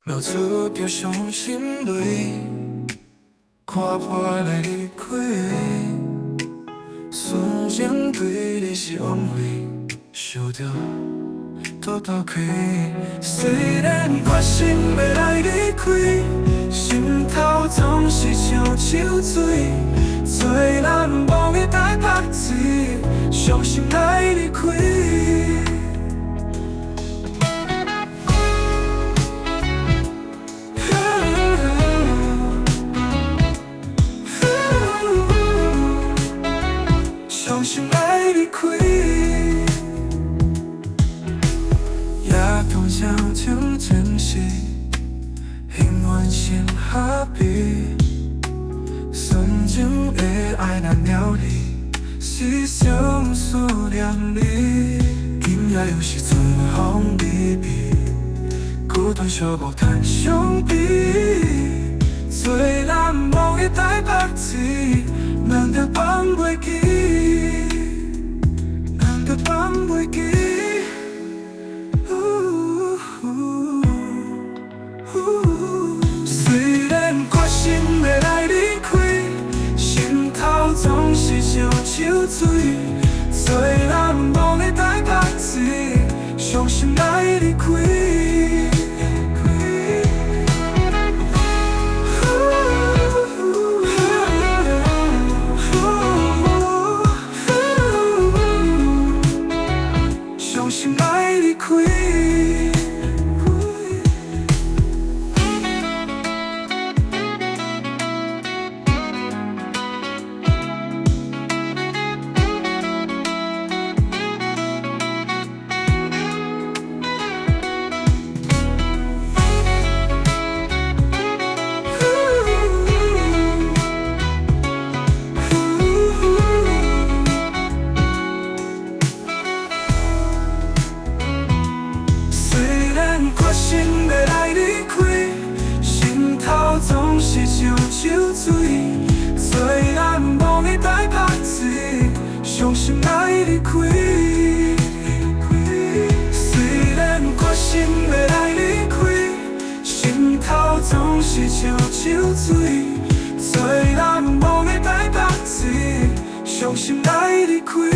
描出着伤心泪，看破来离开。瞬间对你是枉费，想着倒倒开。虽然决心要来离开，心头总是像秋水，做人无会台拍子，伤心来离开。伤心来离开，也通常常珍惜，永远心合笔。曾经的爱难了离，是相思念你。今夜又是春风微微，孤单寂寞叹伤悲。做人无会台拍子，难得放袂记，难得放袂记。虽然决心要来离开，心头总是像秋水，做人无会台拍子，伤心来离开。伤心来离开。决心要来离开，心头总是像秋水，做人无会台拍子，伤心来离开。虽然决心要来离开，心头总是像秋水，做人无会台拍子，伤心来离开。